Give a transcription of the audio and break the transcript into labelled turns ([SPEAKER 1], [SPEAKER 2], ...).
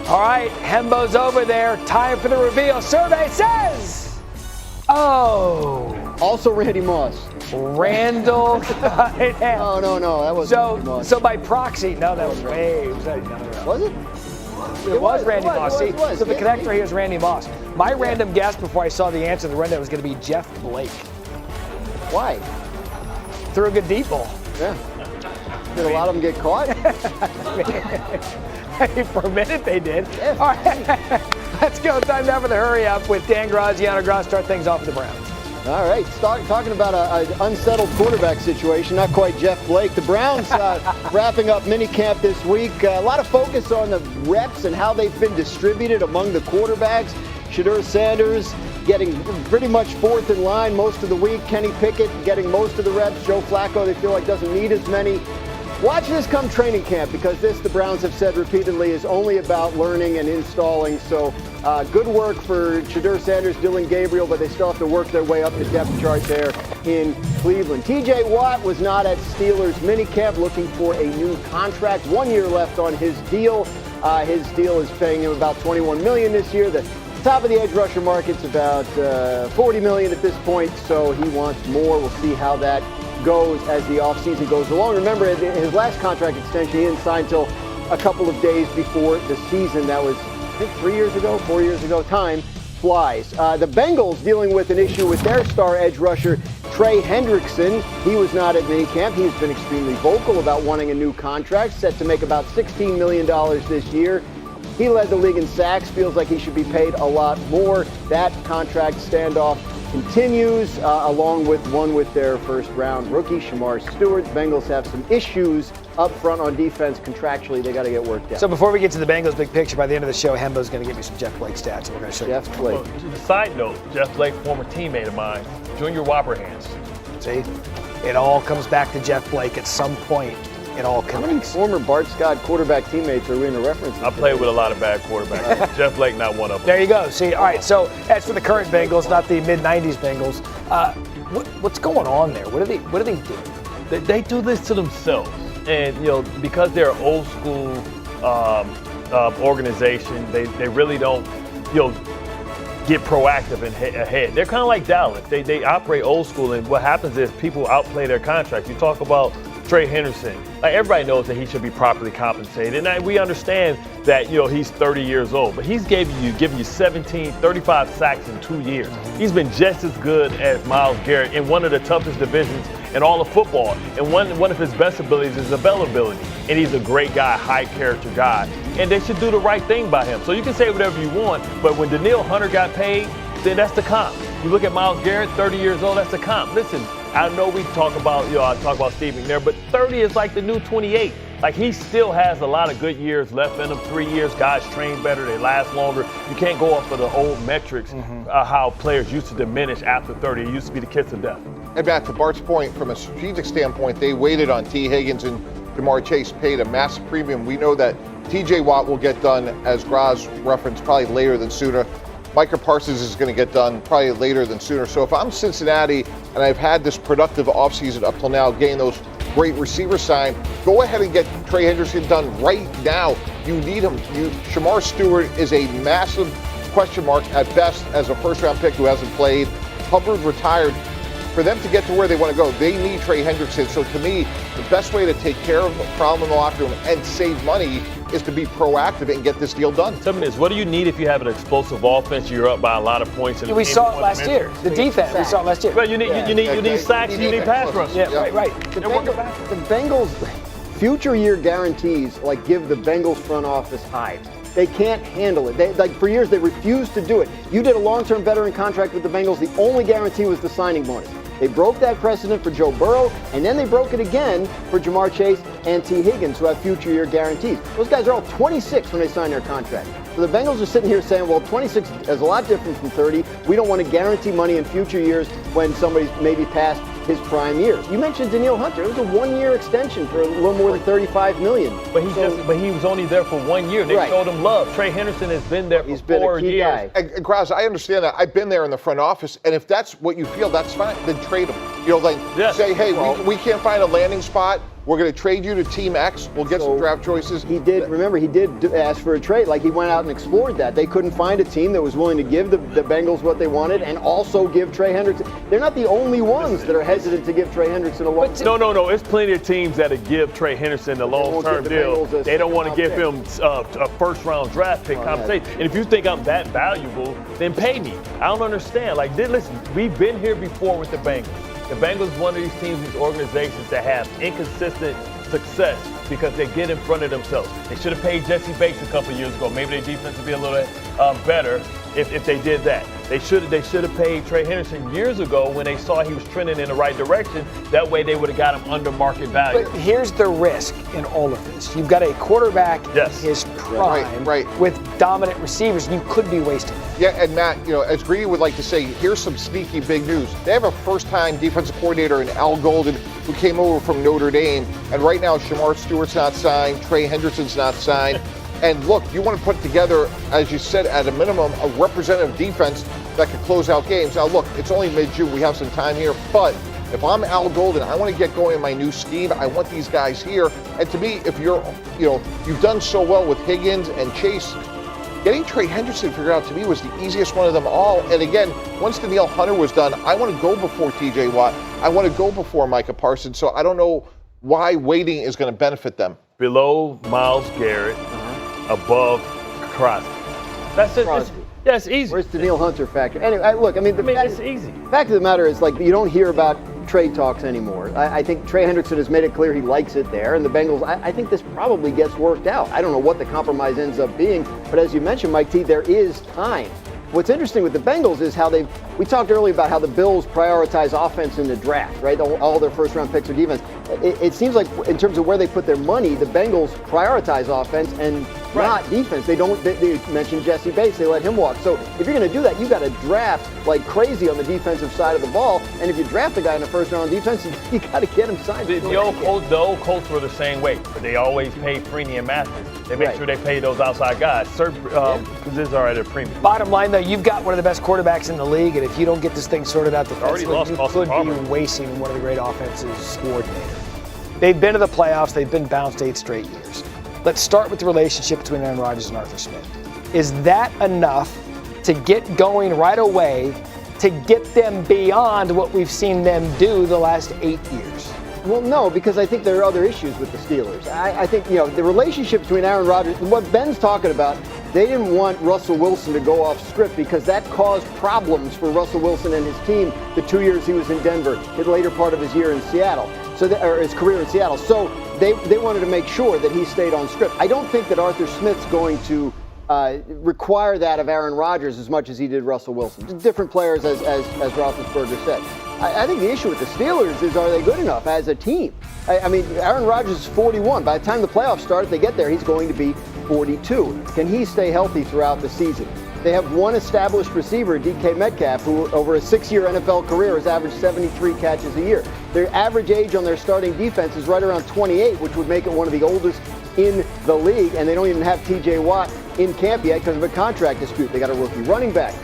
[SPEAKER 1] All right, Hembo's over there. Time for the reveal. Survey says,
[SPEAKER 2] also Randy Moss.
[SPEAKER 1] Randall Cunningham.
[SPEAKER 2] Oh, no, that wasn't Randy Moss.
[SPEAKER 1] So by proxy, no, that was Ray.
[SPEAKER 2] Was it?
[SPEAKER 1] It was Randy Moss.
[SPEAKER 2] It was.
[SPEAKER 1] So the connector here is Randy Moss. My random guess before I saw the answer to the rundown was going to be Jeff Blake.
[SPEAKER 2] Why?
[SPEAKER 1] Threw a good deep ball.
[SPEAKER 2] Yeah. Did a lot of them get caught?
[SPEAKER 1] For a minute they did. Yeah. All right, let's go. Time now for the hurry up with Dan Graziano. Graz, start things off with the Browns.
[SPEAKER 2] All right, talking about an unsettled quarterback situation, not quite Jeff Blake. The Browns wrapping up minicamp this week. A lot of focus on the reps and how they've been distributed among the quarterbacks. Shedeur Sanders getting pretty much fourth in line most of the week. Kenny Pickett getting most of the reps. Joe Flacco, they feel like doesn't need as many. Watch this come training camp, because this, the Browns have said repeatedly, is only about learning and installing. So good work for Shedeur Sanders, Dylan Gabriel, but they still have to work their way up the depth chart there in Cleveland. TJ Watt was not at Steelers minicamp, looking for a new contract. 1 year left on his deal. His deal is paying him about $21 million this year. The top of the edge rusher market's about $40 million at this point, so he wants more. We'll see how that goes as the offseason goes along. Remember, his last contract extension, he didn't sign until a couple of days before the season. That was, I think, 4 years ago. Time flies. The Bengals dealing with an issue with their star edge rusher, Trey Hendrickson. He was not at minicamp. He's been extremely vocal about wanting a new contract, set to make about $16 million this year. He led the league in sacks, feels like he should be paid a lot more. That contract standoff continues, along with one with their first-round rookie, Shamar Stewart. Bengals have some issues up front on defense. Contractually, they got to get worked out.
[SPEAKER 1] So before we get to the Bengals big picture, by the end of the show, Hembo's going to give me some Jeff Blake stats. We're going to show
[SPEAKER 2] Jeff
[SPEAKER 1] you.
[SPEAKER 2] Blake.
[SPEAKER 3] Well, side note, Jeff Blake, former teammate of mine, Junior Whopperhands.
[SPEAKER 1] See, it all comes back to Jeff Blake at some point. It all
[SPEAKER 2] How many
[SPEAKER 1] connects.
[SPEAKER 2] former Bart Scott quarterback teammates are we in the reference?
[SPEAKER 3] I played with a lot of bad quarterbacks. Jeff Blake, not one of them.
[SPEAKER 1] There you go. See, all right, so as for the current Bengals, not the mid-'90s Bengals, what's going on there? What do they do?
[SPEAKER 3] They do this to themselves. And, because they're an old school organization, they really don't, get proactive and ahead. They're kind of like Dallas. They operate old school, and what happens is people outplay their contracts. You talk about Trey Hendrickson. Like, everybody knows that he should be properly compensated, and we understand that he's 30 years old, but he's giving you 35 sacks in 2 years. He's been just as good as Myles Garrett in one of the toughest divisions in all of football, and one of his best abilities is availability, and he's a great guy, high character guy, and they should do the right thing by him. So you can say whatever you want, but when Danielle Hunter got paid, then that's the comp. You look at Myles Garrett, 30 years old, that's the comp. Listen, I know we talk about, I talk about Steve McNair, but 30 is like the new 28. Like, he still has a lot of good years left in him. 3 years, guys train better, they last longer. You can't go off of the old metrics, how players used to diminish after 30. It used to be the kiss of death.
[SPEAKER 4] And back to Bart's point, from a strategic standpoint, they waited on T. Higgins and Jamar Chase, paid a massive premium. We know that TJ Watt will get done, as Graz referenced, probably later than sooner. Micah Parsons is going to get done probably later than sooner. So if I'm Cincinnati and I've had this productive offseason up till now, getting those great receivers signed, go ahead and get Trey Hendrickson done right now. You need him. Shamar Stewart is a massive question mark at best as a first-round pick who hasn't played. Hubbard retired. For them to get to where they want to go, they need Trey Hendrickson. So to me, the best way to take care of the problem in the locker room and save money is to be proactive and get this deal done.
[SPEAKER 3] Tell me this, what do you need if you have an explosive offense, you're up by a lot of points? And
[SPEAKER 1] We saw it last year. The defense, we saw it last year.
[SPEAKER 3] Well, you need sacks, you need pass rush.
[SPEAKER 1] Yeah, right.
[SPEAKER 2] The Bengals future year guarantees give the Bengals front office hives. They can't handle it. For years, they refused to do it. You did a long-term veteran contract with the Bengals. The only guarantee was the signing bonus. They broke that precedent for Joe Burrow, and then they broke it again for Jamar Chase and T. Higgins, who have future year guarantees. Those guys are all 26 when they sign their contract. So the Bengals are sitting here saying, well, 26 is a lot different from 30. We don't want to guarantee money in future years when somebody's maybe past his prime years. You mentioned Danielle Hunter. It was a 1 year extension for a little more than $35 million.
[SPEAKER 3] But he was only there for 1 year. They showed him love. Trey Henderson has been there for 4 years.
[SPEAKER 4] And Graz, I understand that. I've been there in the front office, and if that's what you feel, that's fine. Then trade him. Say, hey, we can't find a landing spot. we're going to trade you to Team X. We'll get some draft choices.
[SPEAKER 2] He did, remember, he did ask for a trade. Like, he went out and explored that. They couldn't find a team that was willing to give the Bengals what they wanted and also give Trey Hendrickson. They're not the only ones that are hesitant to give Trey Hendrickson a long term.
[SPEAKER 3] No. It's plenty of teams that give Trey Henderson a long-term deal. They don't want to give him a first-round draft pick compensation. And if you think I'm that valuable, then pay me. I don't understand. Like, listen, we've been here before with the Bengals. The Bengals is one of these teams, these organizations that have inconsistent success because they get in front of themselves. They should have paid Jesse Bates a couple years ago. Maybe their defense would be a little better if they did that. They should have paid Trey Henderson years ago when they saw he was trending in the right direction. That way they would have got him under market value.
[SPEAKER 1] But here's the risk in all of this. You've got a quarterback in his prime with dominant receivers, and you could be wasting that.
[SPEAKER 4] Yeah, and Matt, as Greedy would like to say, here's some sneaky big news. They have a first-time defensive coordinator in Al Golden who came over from Notre Dame, and right now Shamar Stewart's not signed, Trey Hendrickson's not signed. And look, you want to put together, as you said, at a minimum, a representative defense that could close out games. Now, look, it's only mid-June. We have some time here. But if I'm Al Golden, I want to get going in my new scheme. I want these guys here. And to me, if you've done so well with Higgins and Chase, getting Trey Hendrickson figured out to me was the easiest one of them all. And again, once Danielle Hunter was done, I want to go before TJ Watt. I want to go before Micah Parsons. So I don't know why waiting is going to benefit them.
[SPEAKER 3] Below Myles Garrett, above Crosby. That's it. It's easy.
[SPEAKER 2] Where's the Danielle Hunter factor? Anyway, look,
[SPEAKER 3] it's easy.
[SPEAKER 2] Fact of the matter is, like, you don't hear about trade talks anymore. I think Trey Hendrickson has made it clear he likes it there, and the Bengals, I think this probably gets worked out. I don't know what the compromise ends up being, but as you mentioned, Mike T, there is time. What's interesting with the Bengals is how we talked earlier about how the Bills prioritize offense in the draft, right? All their first-round picks are defense. It seems like in terms of where they put their money, the Bengals prioritize offense and not defense. They mentioned Jesse Bates. They let him walk. So if you're going to do that, you got to draft like crazy on the defensive side of the ball. And if you draft a guy in the first round defense, you got to get him signed.
[SPEAKER 3] The old Colts were the same way, but they always paid Freeney and Mathis. They make sure they pay those outside guys. This are at a premium.
[SPEAKER 1] Bottom line, though, you've got one of the best quarterbacks in the league, and if you don't get this thing sorted out defensively, you could be wasting one of the great offenses coordinator. They've been to the playoffs. They've been bounced 8 straight years. Let's start with the relationship between Aaron Rodgers and Arthur Smith. Is that enough to get going right away to get them beyond what we've seen them do the last 8 years?
[SPEAKER 2] Well, no, because I think there are other issues with the Steelers. I think, the relationship between Aaron Rodgers, what Ben's talking about, they didn't want Russell Wilson to go off script because that caused problems for Russell Wilson and his team the 2 years he was in Denver, the later part of his year in Seattle, or his career in Seattle. So they wanted to make sure that he stayed on script. I don't think that Arthur Smith's going to require that of Aaron Rodgers as much as he did Russell Wilson. Different players, as Roethlisberger said. I think the issue with the Steelers is, are they good enough as a team? Aaron Rodgers is 41. By the time the playoffs start, if they get there, he's going to be 42. Can he stay healthy throughout the season? They have one established receiver, DK Metcalf, who over a 6-year NFL career has averaged 73 catches a year. Their average age on their starting defense is right around 28, which would make it one of the oldest in the league, and they don't even have TJ Watt in camp yet because of a contract dispute. They got a rookie running back.